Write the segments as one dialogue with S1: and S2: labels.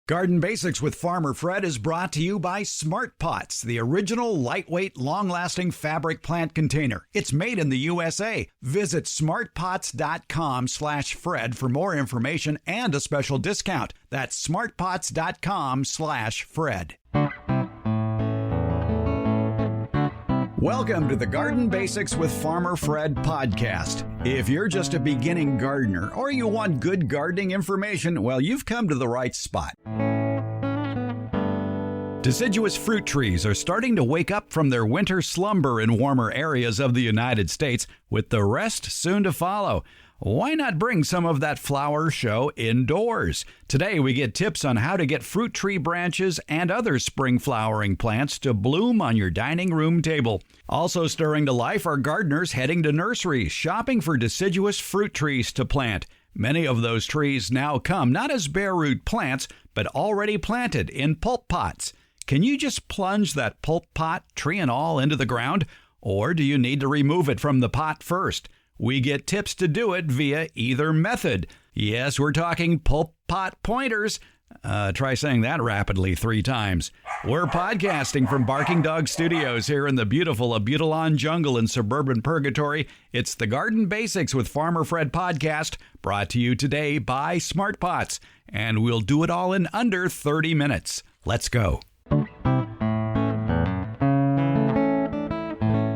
S1: Garden Basics with Farmer Fred is brought to you by Smart Pots, the original lightweight, long-lasting fabric plant container. It's made in the USA. Visit smartpots.com/Fred for more information and a special discount. That's smartpots.com/Fred. Welcome to the Garden Basics with Farmer Fred podcast. If you're just a beginning gardener or you want good gardening information, well, you've come to the right spot. Deciduous fruit trees are starting to wake up from their winter slumber in warmer areas of the United States, with the rest soon to follow. Why not bring some of that flower show indoors? Today we get tips on how to get fruit tree branches and other spring flowering plants to bloom on your dining room table. Also stirring to life are gardeners heading to nurseries, shopping for deciduous fruit trees to plant. Many of those trees now come not as bare root plants, but already planted in pulp pots. Can you just plunge that pulp pot, tree and all, into the ground? Or do you need to remove it from the pot first? We get tips to do it via either method. Yes, we're talking pulp pot pointers. Try saying that rapidly 3 times. We're podcasting from Barking Dog Studios here in the beautiful Abutilon jungle in suburban Purgatory. It's the Garden Basics with Farmer Fred podcast, brought to you today by Smart Pots. And we'll do it all in under 30 minutes. Let's go.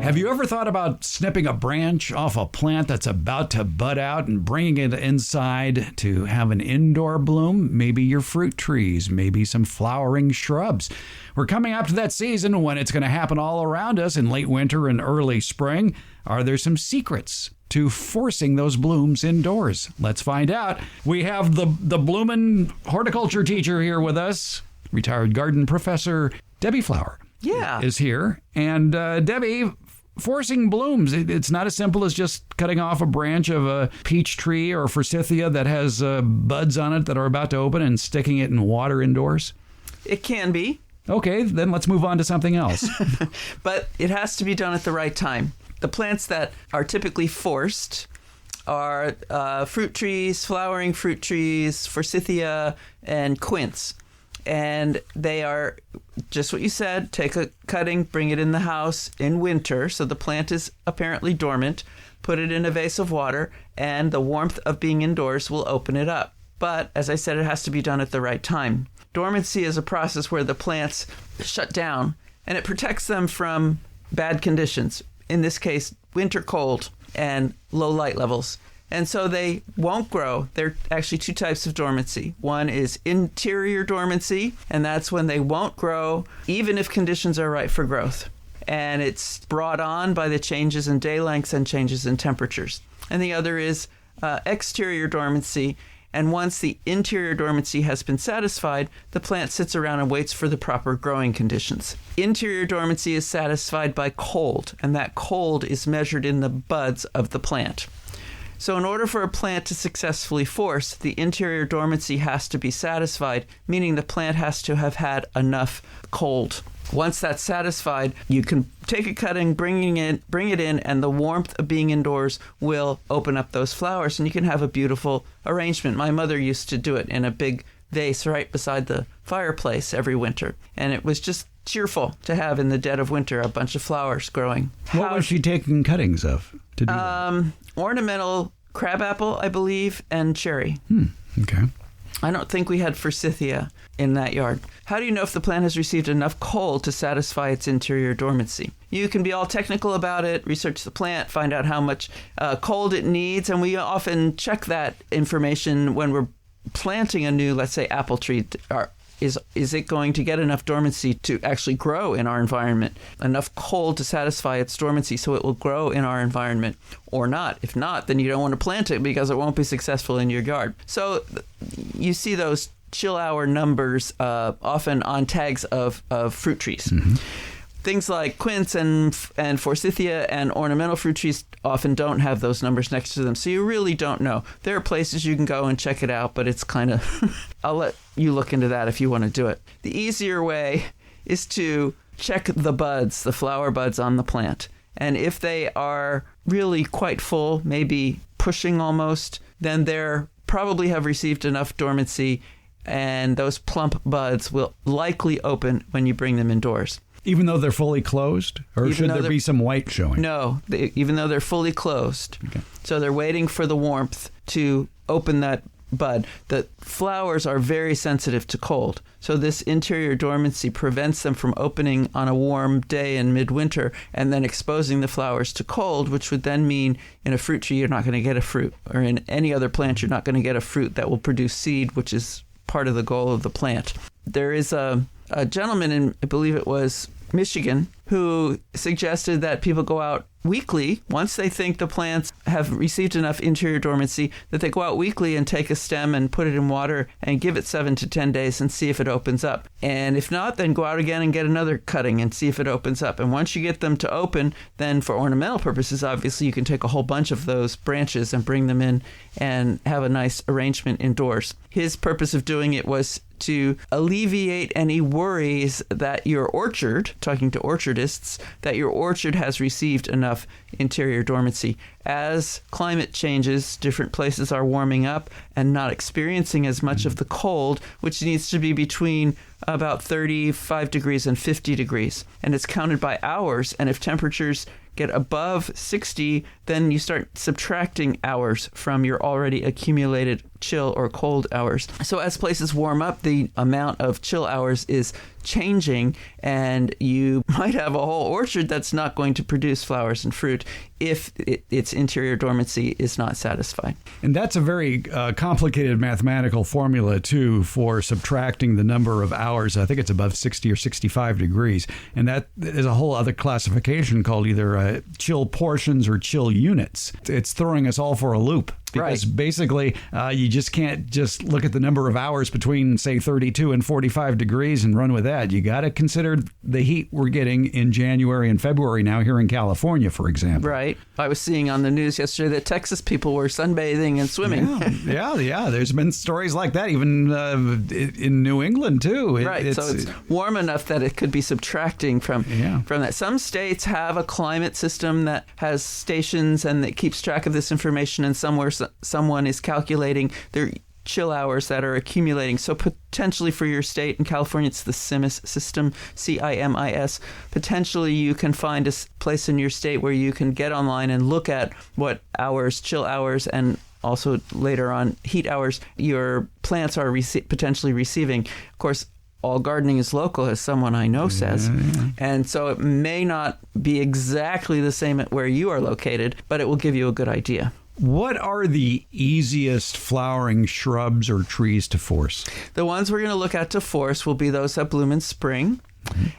S1: Have you ever thought about snipping a branch off a plant that's about to bud out and bringing it inside to have an indoor bloom? Maybe your fruit trees, maybe some flowering shrubs. We're coming up to that season when it's going to happen all around us in late winter and early spring. Are there some secrets to forcing those blooms indoors? Let's find out. We have the bloomin' horticulture teacher here with us, retired garden professor Debbie Flower.
S2: Yeah.
S1: Is here. And Debbie, forcing blooms, it's not as simple as just cutting off a branch of a peach tree or forsythia that has buds on it that are about to open and sticking it in water indoors.
S2: It can be.
S1: Okay, then let's move on to something else.
S2: But it has to be done at the right time. The plants that are typically forced are fruit trees, flowering fruit trees, forsythia, and quince. And they are just what you said. Take a cutting, bring it in the house in winter, so the plant is apparently dormant, put it in a vase of water, and the warmth of being indoors will open it up. But as I said, it has to be done at the right time. Dormancy is a process where the plants shut down, and it protects them from bad conditions. In this case, winter cold and low light levels. And so they won't grow. There are actually 2 types of dormancy. One is interior dormancy, and that's when they won't grow even if conditions are right for growth. And it's brought on by the changes in day lengths and changes in temperatures. And the other is exterior dormancy. And once the interior dormancy has been satisfied, the plant sits around and waits for the proper growing conditions. Interior dormancy is satisfied by cold, and that cold is measured in the buds of the plant. So in order for a plant to successfully force, the interior dormancy has to be satisfied, meaning the plant has to have had enough cold. Once that's satisfied, you can take a cutting, bring it in, and the warmth of being indoors will open up those flowers, and you can have a beautiful arrangement. My mother used to do it in a big vase right beside the fireplace every winter, and it was just cheerful to have in the dead of winter a bunch of flowers growing.
S1: What was she taking cuttings of to do that?
S2: Ornamental crabapple, I believe, and cherry.
S1: Okay.
S2: I don't think we had forsythia in that yard. How do you know if the plant has received enough cold to satisfy its interior dormancy? You can be all technical about it, research the plant, find out how much cold it needs, and we often check that information when we're planting a new, let's say, apple tree. Is it going to get enough dormancy to actually grow in our environment? Enough cold to satisfy its dormancy so it will grow in our environment or not? If not, then you don't want to plant it because it won't be successful in your yard. So you see those chill hour numbers often on tags of fruit trees. Mm-hmm. Things like quince and forsythia and ornamental fruit trees often don't have those numbers next to them, so you really don't know. There are places you can go and check it out, but it's kind of... I'll let you look into that if you want to do it. The easier way is to check the buds, the flower buds on the plant. And if they are really quite full, maybe pushing almost, then they're probably have received enough dormancy and those plump buds will likely open when you bring them indoors.
S1: Even though they're fully closed? Or should there be some white showing?
S2: No, even though they're fully closed.
S1: Okay.
S2: So they're waiting for the warmth to open that bud. The flowers are very sensitive to cold. So this interior dormancy prevents them from opening on a warm day in midwinter and then exposing the flowers to cold, which would then mean in a fruit tree you're not going to get a fruit, or in any other plant you're not going to get a fruit that will produce seed, which is part of the goal of the plant. There is a gentleman in, I believe it was Michigan, who suggested that people go out weekly, once they think the plants have received enough interior dormancy, that they go out weekly and take a stem and put it in water and give it 7 to 10 days and see if it opens up. And if not, then go out again and get another cutting and see if it opens up. And once you get them to open, then for ornamental purposes, obviously, you can take a whole bunch of those branches and bring them in and have a nice arrangement indoors. His purpose of doing it was to alleviate any worries that your orchard, talking to orchardists, that your orchard has received enough interior dormancy. As climate changes, different places are warming up and not experiencing as much of the cold, which needs to be between about 35 degrees and 50 degrees. And it's counted by hours, and if temperatures get above 60, then you start subtracting hours from your already accumulated chill or cold hours. So as places warm up, the amount of chill hours is changing, and you might have a whole orchard that's not going to produce flowers and fruit if its interior dormancy is not satisfied.
S1: And that's a very complicated mathematical formula, too, for subtracting the number of hours. I think it's above 60 or 65 degrees. And that is a whole other classification called either chill portions or chill units. It's throwing us all for a loop. Because basically, you just can't just look at the number of hours between, say, 32 and 45 degrees and run with that. You got to consider the heat we're getting in January and February now here in California, for example.
S2: Right. I was seeing on the news yesterday that Texas people were sunbathing and swimming.
S1: Yeah. There's been stories like that, even in New England, too.
S2: So it's warm enough that it could be subtracting from that. Some states have a climate system that has stations and that keeps track of this information, and somewhere someone is calculating their chill hours that are accumulating. So potentially for your state, in California, it's the CIMIS system, CIMIS. Potentially you can find a place in your state where you can get online and look at what hours, chill hours, and also later on heat hours your plants are potentially receiving. Of course, all gardening is local, as someone I know says. And so it may not be exactly the same at where you are located, but it will give you a good idea.
S1: What are the easiest flowering shrubs or trees to force?
S2: The ones we're going to look at to force will be those that bloom in spring.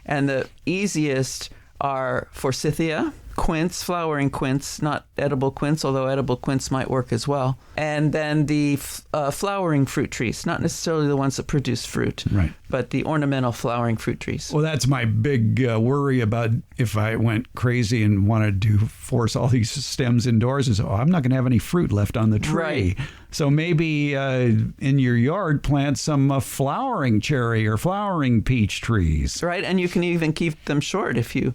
S2: And the easiest are forsythia, quince, flowering quince, not edible quince, although edible quince might work as well. And then the flowering fruit trees, not necessarily the ones that produce fruit, but the ornamental flowering fruit trees.
S1: Well, that's my big worry about if I went crazy and wanted to force all these stems indoors. Is I'm not going to have any fruit left on the tree.
S2: Right.
S1: So maybe in your yard, plant some flowering cherry or flowering peach trees.
S2: Right, and you can even keep them short if you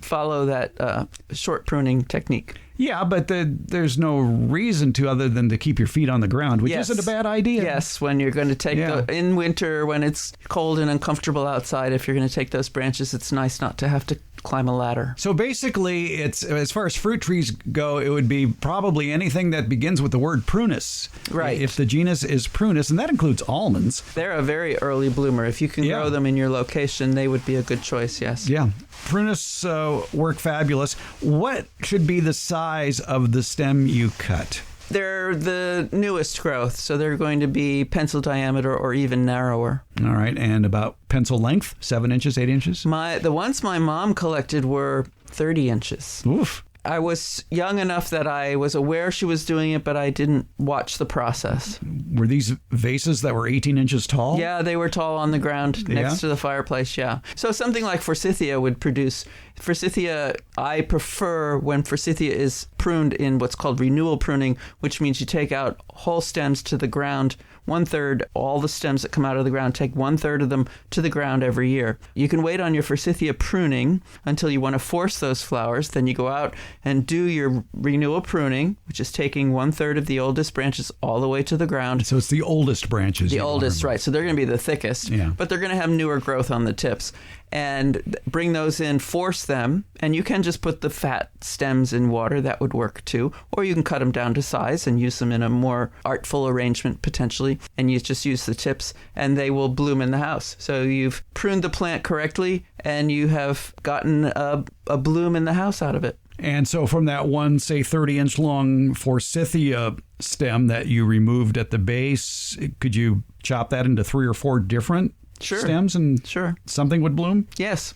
S2: follow that short pruning technique.
S1: Yeah, but there's no reason to other than to keep your feet on the ground, which isn't a bad idea.
S2: Yes, when you're going to take in winter, when it's cold and uncomfortable outside, if you're going to take those branches, it's nice not to have to climb a ladder.
S1: So basically, it's as far as fruit trees go, it would be probably anything that begins with the word prunus.
S2: Right.
S1: If the genus is prunus, and that includes almonds.
S2: They're a very early bloomer. If you can grow them in your location, they would be a good choice, yes.
S1: Yeah. Prunus work fabulous. What should be the size of the stem you cut?
S2: They're the newest growth, so they're going to be pencil diameter or even narrower.
S1: All right, and about pencil length, 7 inches, 8 inches?
S2: The ones my mom collected were 30 inches.
S1: Oof.
S2: I was young enough that I was aware she was doing it, but I didn't watch the process.
S1: Were these vases that were 18 inches tall?
S2: Yeah, they were tall on the ground next to the fireplace, So something like forsythia would produce... Forsythia, I prefer when forsythia is pruned in what's called renewal pruning, which means you take out whole stems to the ground 1/3, all the stems that come out of the ground, take 1/3 of them to the ground every year. You can wait on your forsythia pruning until you want to force those flowers. Then you go out and do your renewal pruning, which is taking 1/3 of the oldest branches all the way to the ground.
S1: So it's the oldest branches.
S2: The oldest, right. So they're going to be the thickest, but they're going to have newer growth on the tips. And bring those in, force them, and you can just put the fat stems in water. That would work too. Or you can cut them down to size and use them in a more artful arrangement potentially, and you just use the tips, and they will bloom in the house. So you've pruned the plant correctly, and you have gotten a bloom in the house out of it.
S1: And so from that one, say, 30-inch long forsythia stem that you removed at the base, could you chop that into 3 or 4 different stems and something would bloom?
S2: Yes.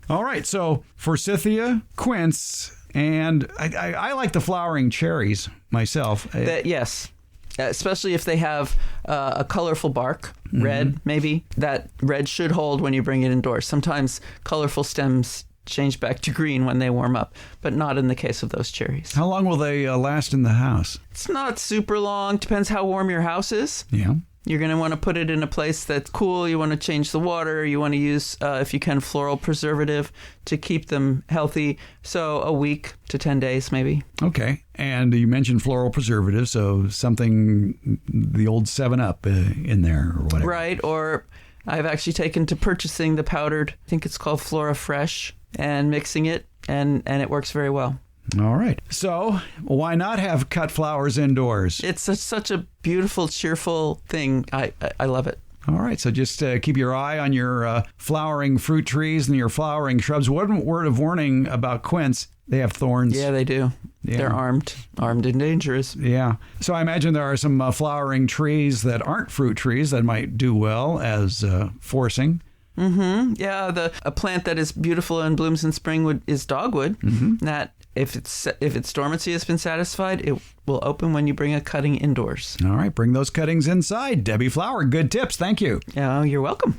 S1: All right. So forsythia, quince, and I like the flowering cherries myself.
S2: Yes. Especially if they have a colorful bark, red maybe. That red should hold when you bring it indoors. Sometimes colorful stems change back to green when they warm up, but not in the case of those cherries.
S1: How long will they last in the house?
S2: It's not super long. Depends how warm your house is.
S1: Yeah.
S2: You're going to want to put it in a place that's cool. You want to change the water. You want to use, if you can, floral preservative to keep them healthy. So a week to 10 days, maybe.
S1: Okay. And you mentioned floral preservative, so something, the old 7-Up in there or whatever.
S2: Right. Or I've actually taken to purchasing the powdered, I think it's called Flora Fresh, and mixing it, and it works very well.
S1: All right. So why not have cut flowers indoors?
S2: It's such a beautiful, cheerful thing. I love it.
S1: All right. So just keep your eye on your flowering fruit trees and your flowering shrubs. One word of warning about quince. They have thorns.
S2: Yeah, they do. Yeah. They're armed and dangerous.
S1: Yeah. So I imagine there are some flowering trees that aren't fruit trees that might do well as forcing.
S2: Yeah, a plant that is beautiful and blooms in spring is dogwood. That if its dormancy has been satisfied, it will open when you bring a cutting indoors.
S1: All right, bring those cuttings inside. Debbie Flower, good tips. Thank you.
S2: Oh, you're welcome.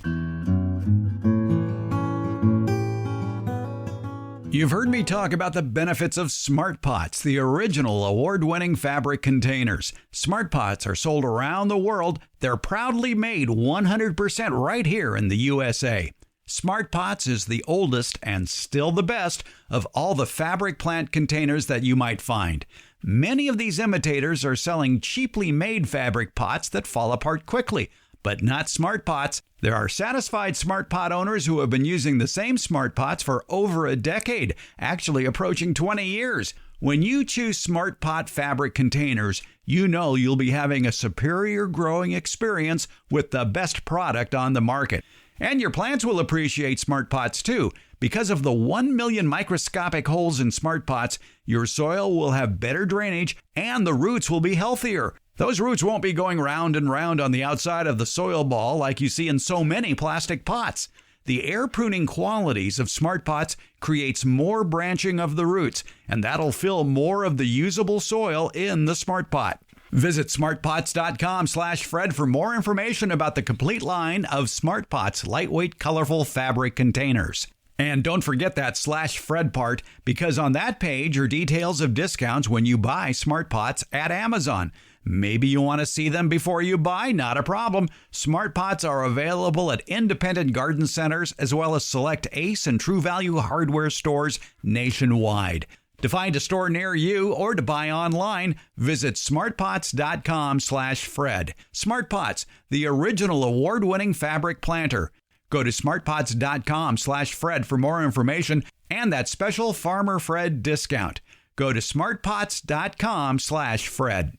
S1: You've heard me talk about the benefits of Smart Pots, the original award-winning fabric containers. Smart Pots are sold around the world. They're proudly made 100% right here in the USA. Smart Pots is the oldest and still the best of all the fabric plant containers that you might find. Many of these imitators are selling cheaply made fabric pots that fall apart quickly, but not Smart Pots. There are satisfied Smart Pot owners who have been using the same Smart Pots for over a decade, actually approaching 20 years. When you choose Smart Pot fabric containers, you know you'll be having a superior growing experience with the best product on the market. And your plants will appreciate Smart Pots too. Because of the 1 million microscopic holes in Smart Pots, your soil will have better drainage and the roots will be healthier. Those roots won't be going round and round on the outside of the soil ball like you see in so many plastic pots. The air pruning qualities of Smart Pots creates more branching of the roots, and that'll fill more of the usable soil in the Smart Pot. Visit smartpots.com/Fred for more information about the complete line of Smart Pots lightweight, colorful fabric containers. And don't forget that /Fred part, because on that page are details of discounts when you buy Smart Pots at Amazon. Maybe you want to see them before you buy? Not a problem. Smart Pots are available at independent garden centers as well as select Ace and True Value hardware stores nationwide. To find a store near you or to buy online, visit smartpots.com/Fred. Smart Pots, the original award-winning fabric planter. Go to smartpots.com/Fred for more information and that special Farmer Fred discount. Go to smartpots.com/Fred.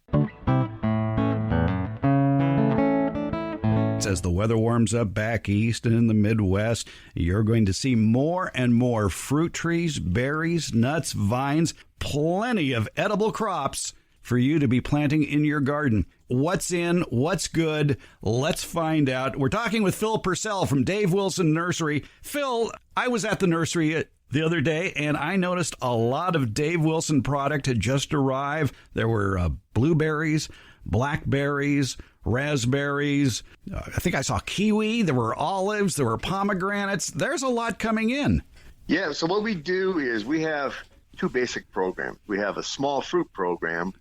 S1: As the weather warms up back east and in the Midwest, you're going to see more and more fruit trees, berries, nuts, vines, plenty of edible crops for you to be planting in your garden. What's in? What's good? Let's find out. We're talking with Phil Purcell from Dave Wilson Nursery. Phil, I was at the nursery the other day, and I noticed a lot of Dave Wilson product had just arrived. There were blueberries, blackberries, raspberries. I think I saw kiwi. There were olives. There were pomegranates. There's a lot coming in.
S3: Yeah, so what we do is we have two basic programs. We have a small fruit program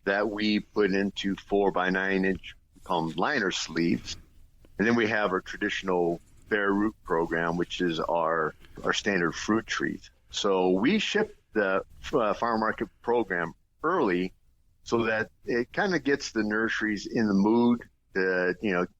S3: that we put into 4 by 9 inch call them liner sleeves. And then we have our traditional bare root program, which is our standard fruit trees. So we ship the farm market program early so that it kind of gets the nurseries in the mood to,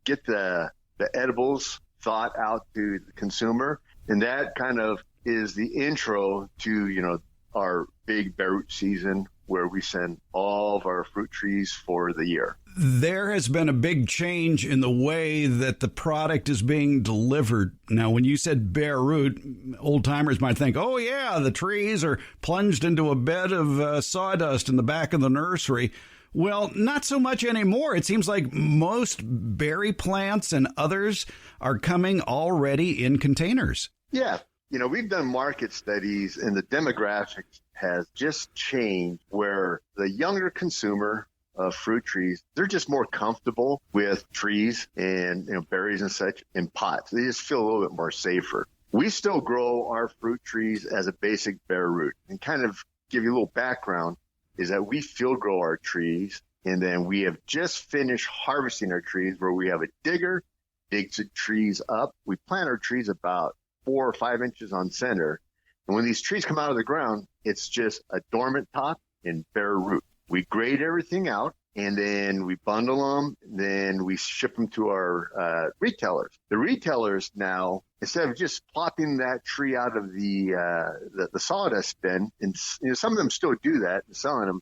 S3: get the edibles thought out to the consumer. And that kind of is the intro to, our big bare root season, where we send all of our fruit trees for the year.
S1: There has been a big change in the way that the product is being delivered. Now, when you said bare root, old timers might think, oh, yeah, the trees are plunged into a bed of sawdust in the back of the nursery. Well, not so much anymore. It seems like most berry plants and others are coming already in containers.
S3: Yeah. We've done market studies, and the demographics has just changed, where the younger consumer of fruit trees, they're just more comfortable with trees and berries and such in pots. They just feel a little bit more safer. We still grow our fruit trees as a basic bare root. And kind of give you a little background is that we field grow our trees, and then we have just finished harvesting our trees, where we have a digger, digs the trees up. We plant our trees about 4 or 5 inches on center. And when these trees come out of the ground, it's just a dormant top and bare root. We grade everything out, and then we bundle them. Then we ship them to our retailers. The retailers now, instead of just plopping that tree out of the sawdust bin, and some of them still do that and selling them,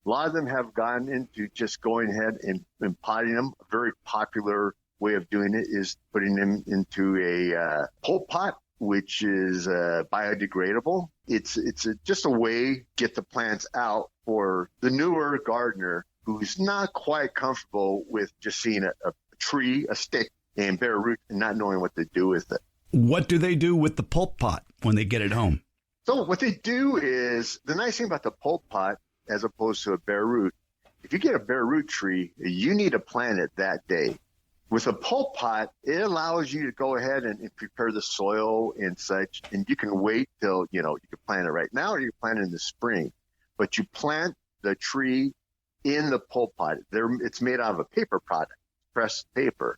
S3: a lot of them have gone into just going ahead and potting them. A very popular way of doing it is putting them into a pulp pot, which is biodegradable. It's just a way to get the plants out for the newer gardener who's not quite comfortable with just seeing a tree, a stick, and bare root and not knowing what to do with it.
S1: What do they do with the pulp pot when they get it home?
S3: So what they do is, the nice thing about the pulp pot, as opposed to a bare root, if you get a bare root tree, you need to plant it that day. With a pulp pot, it allows you to go ahead and prepare the soil and such, and you can wait till, you can plant it right now, or you can plant it in the spring. But you plant the tree in the pulp pot. It's made out of a paper product, pressed paper.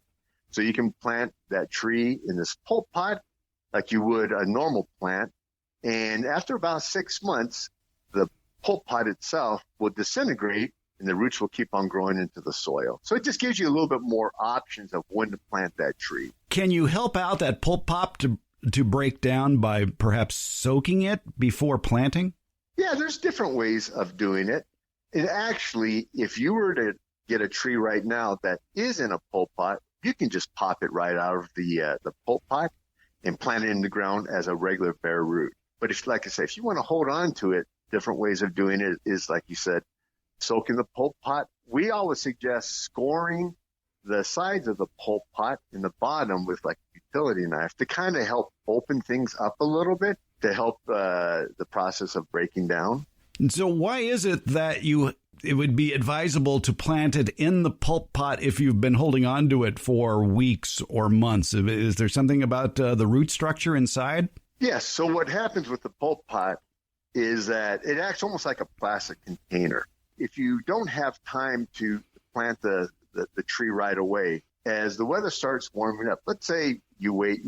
S3: So you can plant that tree in this pulp pot like you would a normal plant. And after about 6 months, the pulp pot itself will disintegrate, and the roots will keep on growing into the soil. So it just gives you a little bit more options of when to plant that tree.
S1: Can you help out that pulp pot to break down by perhaps soaking it before planting?
S3: Yeah, there's different ways of doing it. And actually, if you were to get a tree right now that is in a pulp pot, you can just pop it right out of the pulp pot and plant it in the ground as a regular bare root. But like I say, if you want to hold on to it, different ways of doing it is, like you said, soaking the pulp pot. We always suggest scoring the sides of the pulp pot and the bottom with like a utility knife to kind of help open things up a little bit, to help the process of breaking down.
S1: So why is it that it would be advisable to plant it in the pulp pot if you've been holding on to it for weeks or months? Is there something about the root structure inside?
S3: Yes. So what happens with the pulp pot is that it acts almost like a plastic container. If you don't have time to plant the tree right away, as the weather starts warming up, let's say you wait,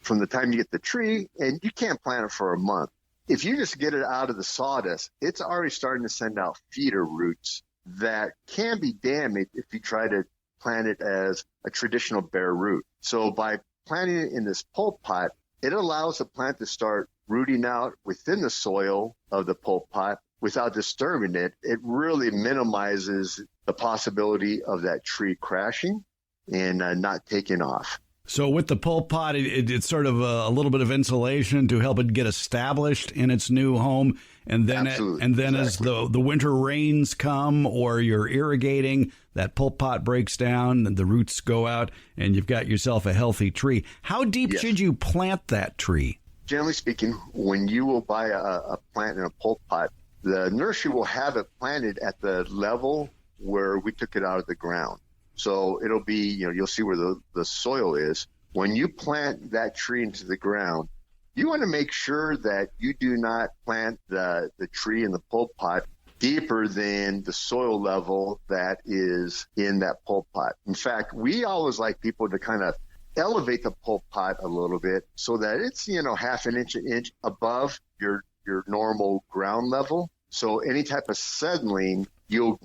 S3: from the time you get the tree, and you can't plant it for a month. If you just get it out of the sawdust, it's already starting to send out feeder roots that can be damaged if you try to plant it as a traditional bare root. So by planting it in this pulp pot, it allows the plant to start rooting out within the soil of the pulp pot without disturbing it. It really minimizes the possibility of that tree crashing and not taking off.
S1: So with the pulp pot, it's sort of a little bit of insulation to help it get established in its new home. And then
S3: Exactly.
S1: As the winter rains come or you're irrigating, that pulp pot breaks down and the roots go out and you've got yourself a healthy tree. How deep should you plant that tree?
S3: Generally speaking, when you will buy a plant in a pulp pot, the nursery will have it planted at the level where we took it out of the ground. So it'll be, you'll see where the soil is. When you plant that tree into the ground, you want to make sure that you do not plant the tree in the pulp pot deeper than the soil level that is in that pulp pot. In fact, we always like people to kind of elevate the pulp pot a little bit so that it's, half an inch above your normal ground level. So any type of settling, you'll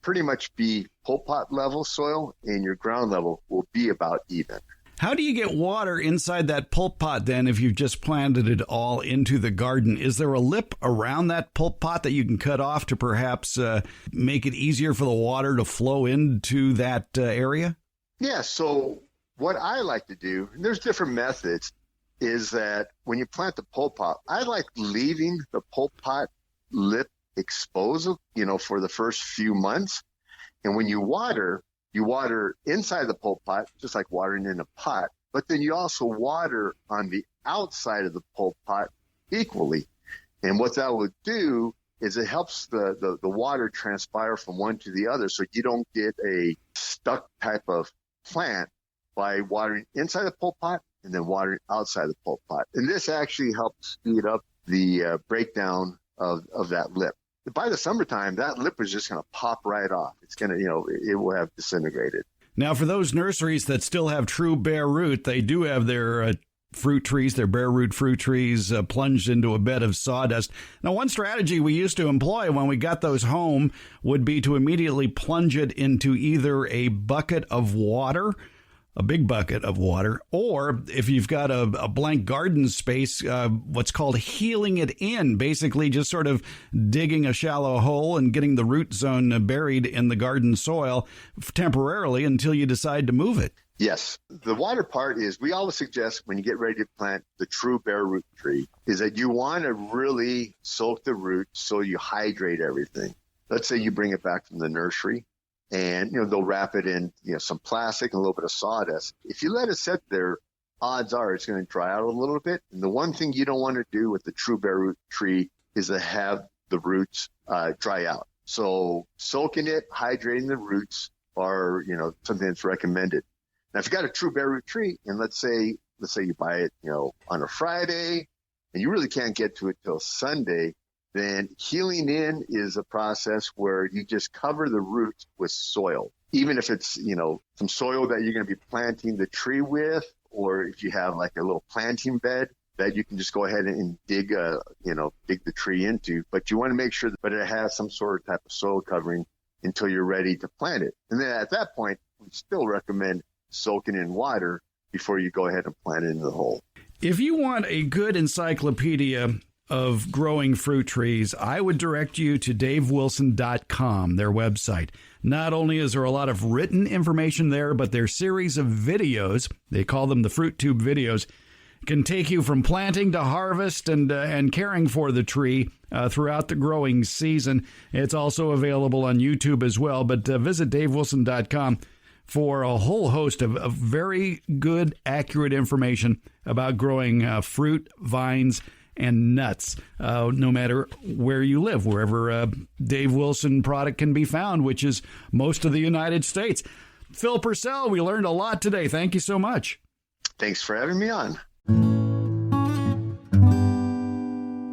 S3: pretty much be pulp pot level soil, and your ground level will be about even.
S1: How do you get water inside that pulp pot then if you've just planted it all into the garden? Is there a lip around that pulp pot that you can cut off to perhaps make it easier for the water to flow into that area?
S3: Yeah, so what I like to do, and there's different methods, is that when you plant the pulp pot, I like leaving the pulp pot lip exposed, for the first few months. And when you water inside the pulp pot, just like watering in a pot, but then you also water on the outside of the pulp pot equally. And what that would do is it helps the water transpire from one to the other, so you don't get a stuck type of plant by watering inside the pulp pot and then watering outside the pulp pot. And this actually helps speed up the breakdown of that lip. By the summertime, that lip is just going to pop right off. It's going to, it will have disintegrated.
S1: Now, for those nurseries that still have true bare root, they do have their fruit trees, their bare root fruit trees plunged into a bed of sawdust. Now, one strategy we used to employ when we got those home would be to immediately plunge it into either a bucket of water, a big bucket of water, or if you've got a blank garden space, what's called healing it in, basically just sort of digging a shallow hole and getting the root zone buried in the garden soil temporarily until you decide to move it.
S3: Yes. The water part is, we always suggest when you get ready to plant the true bare root tree, is that you want to really soak the root so you hydrate everything. Let's say you bring it back from the nursery, and, they'll wrap it in, some plastic and a little bit of sawdust. If you let it sit there, odds are it's going to dry out a little bit. And the one thing you don't want to do with the true bare root tree is to have the roots dry out. So soaking it, hydrating the roots are, something that's recommended. Now, if you got a true bare root tree, and let's say you buy it, on a Friday, and you really can't get to it till Sunday, then healing in is a process where you just cover the roots with soil, even if it's, some soil that you're going to be planting the tree with, or if you have like a little planting bed that you can just go ahead and dig the tree into. But you want to make sure that it has some sort of type of soil covering until you're ready to plant it. And then at that point, we still recommend soaking in water before you go ahead and plant it into the hole.
S1: If you want a good encyclopedia of growing fruit trees, I would direct you to davewilson.com, their website. Not only is there a lot of written information there, but their series of videos, they call them the Fruit Tube videos, can take you from planting to harvest and caring for the tree throughout the growing season. It's also available on YouTube as well, but visit davewilson.com for a whole host of very good, accurate information about growing fruit, vines, and nuts, no matter where you live, wherever Dave Wilson product can be found, which is most of the United States. Phil Purcell, we learned a lot today. Thank you so much.
S3: Thanks for having me on.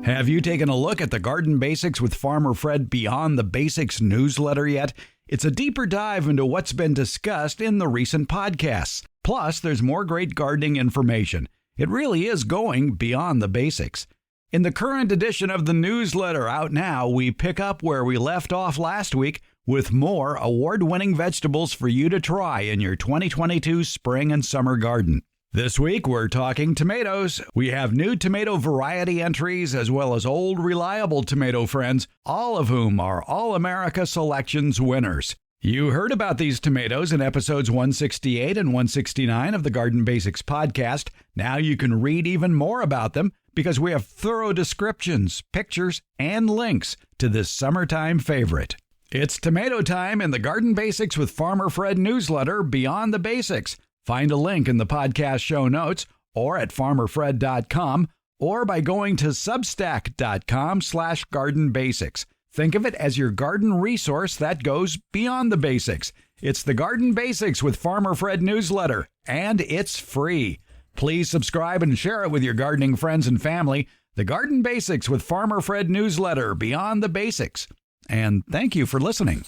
S1: Have you taken a look at the Garden Basics with Farmer Fred Beyond the Basics newsletter yet? It's a deeper dive into what's been discussed in the recent podcasts. Plus, there's more great gardening information. It really is going beyond the basics. In the current edition of the newsletter out now, we pick up where we left off last week with more award-winning vegetables for you to try in your 2022 spring and summer garden. This week, we're talking tomatoes. We have new tomato variety entries as well as old reliable tomato friends, all of whom are All-America Selections winners. You heard about these tomatoes in episodes 168 and 169 of the Garden Basics podcast. Now you can read even more about them because we have thorough descriptions, pictures, and links to this summertime favorite. It's tomato time in the Garden Basics with Farmer Fred newsletter, Beyond the Basics. Find a link in the podcast show notes or at farmerfred.com or by going to substack.com/gardenbasics. Think of it as your garden resource that goes beyond the basics. It's the Garden Basics with Farmer Fred newsletter, and it's free. Please subscribe and share it with your gardening friends and family. The Garden Basics with Farmer Fred newsletter, Beyond the Basics. And thank you for listening.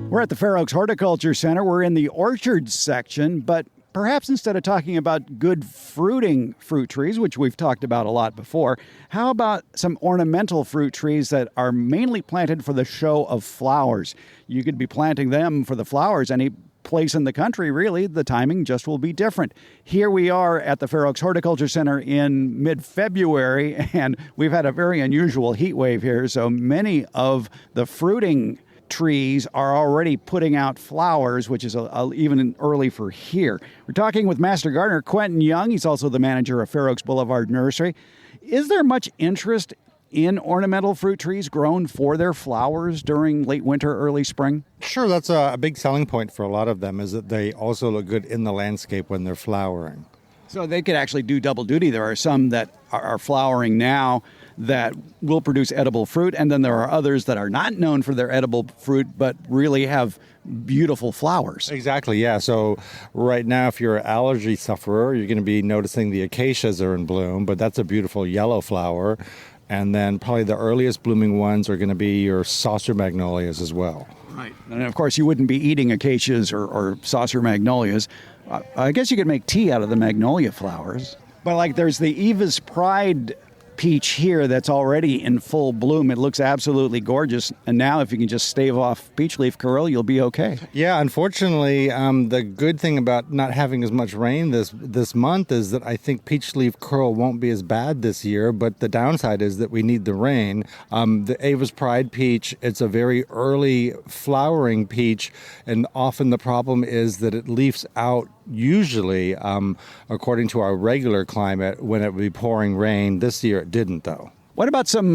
S4: We're at the Fair Oaks Horticulture Center. We're in the orchards section, but perhaps instead of talking about good fruiting fruit trees, which we've talked about a lot before, how about some ornamental fruit trees that are mainly planted for the show of flowers? You could be planting them for the flowers any place in the country, really. The timing just will be different. Here we are at the Fair Oaks Horticulture Center in mid-February, and we've had a very unusual heat wave here, so many of the fruiting trees are already putting out flowers, which is even early for here. We're talking with Master Gardener Quentin Young. He's also the manager of Fair Oaks Boulevard Nursery. Is there much interest in ornamental fruit trees grown for their flowers during late winter, early spring?
S5: Sure, that's a big selling point for a lot of them, is that they also look good in the landscape when they're flowering.
S4: So they could actually do double duty. There are some that are flowering now that will produce edible fruit, and then there are others that are not known for their edible fruit but really have beautiful flowers.
S5: Exactly, yeah. So right now, if you're an allergy sufferer, you're going to be noticing the acacias are in bloom, but that's a beautiful yellow flower. And then probably the earliest blooming ones are going to be your saucer magnolias as well.
S4: Right. And of course, you wouldn't be eating acacias or saucer magnolias. I guess you could make tea out of the magnolia flowers. But like there's the Eva's Pride peach here that's already in full bloom. It looks absolutely gorgeous. And now if you can just stave off peach leaf curl, you'll be okay.
S5: Yeah, unfortunately, the good thing about not having as much rain this month is that I think peach leaf curl won't be as bad this year, but the downside is that we need the rain. The Ava's Pride peach, it's a very early flowering peach, and often the problem is that it leaves out usually, according to our regular climate, when it would be pouring rain. This year it didn't, though.
S4: What about some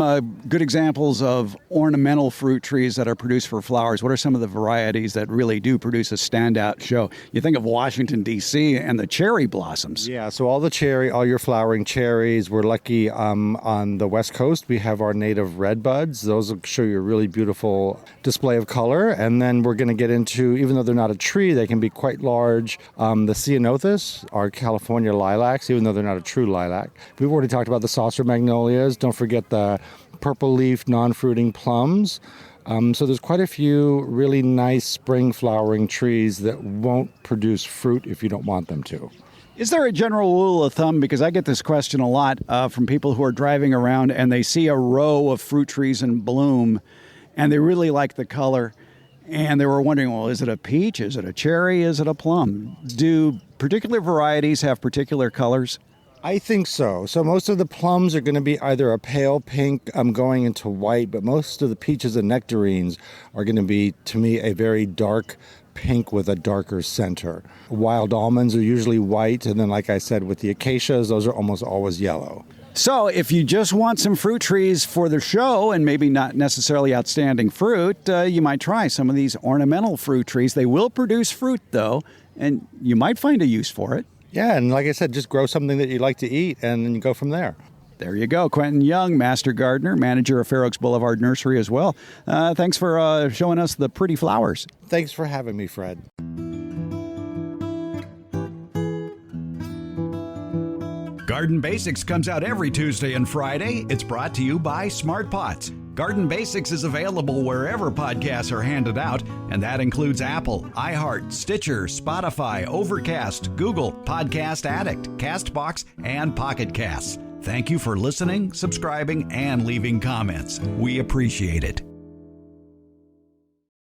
S4: good examples of ornamental fruit trees that are produced for flowers? What are some of the varieties that really do produce a standout show? You think of Washington, D.C. and the cherry blossoms.
S5: Yeah, so all your flowering cherries. We're lucky on the West Coast. We have our native red buds. Those will show you a really beautiful display of color. And then we're going to get into, even though they're not a tree, they can be quite large. The ceanothus, our California lilacs, even though they're not a true lilac. We've already talked about the saucer magnolias. Don't forget the purple leaf non-fruiting plums. So there's quite a few really nice spring flowering trees that won't produce fruit if you don't want them to.
S4: Is there a general rule of thumb? Because I get this question a lot from people who are driving around and they see a row of fruit trees in bloom and they really like the color. And they were wondering, well, is it a peach? Is it a cherry? Is it a plum? Do particular varieties have particular colors?
S5: I think so. So most of the plums are going to be either a pale pink going into white, but most of the peaches and nectarines are going to be, to me, a very dark pink with a darker center. Wild almonds are usually white, and then, like I said, with the acacias, those are almost always yellow.
S4: So if you just want some fruit trees for the show and maybe not necessarily outstanding fruit, you might try some of these ornamental fruit trees. They will produce fruit, though, and you might find a use for it.
S5: Yeah, and like I said, just grow something that you like to eat, and then you go from there.
S4: There you go. Quentin Young, Master Gardener, manager of Fair Oaks Boulevard Nursery as well. Thanks for showing us the pretty flowers.
S5: Thanks for having me, Fred.
S1: Garden Basics comes out every Tuesday and Friday. It's brought to you by Smart Pots. Garden Basics is available wherever podcasts are handed out, and that includes Apple, iHeart, Stitcher, Spotify, Overcast, Google, Podcast Addict, CastBox, and Pocket Casts. Thank you for listening, subscribing, and leaving comments. We appreciate it.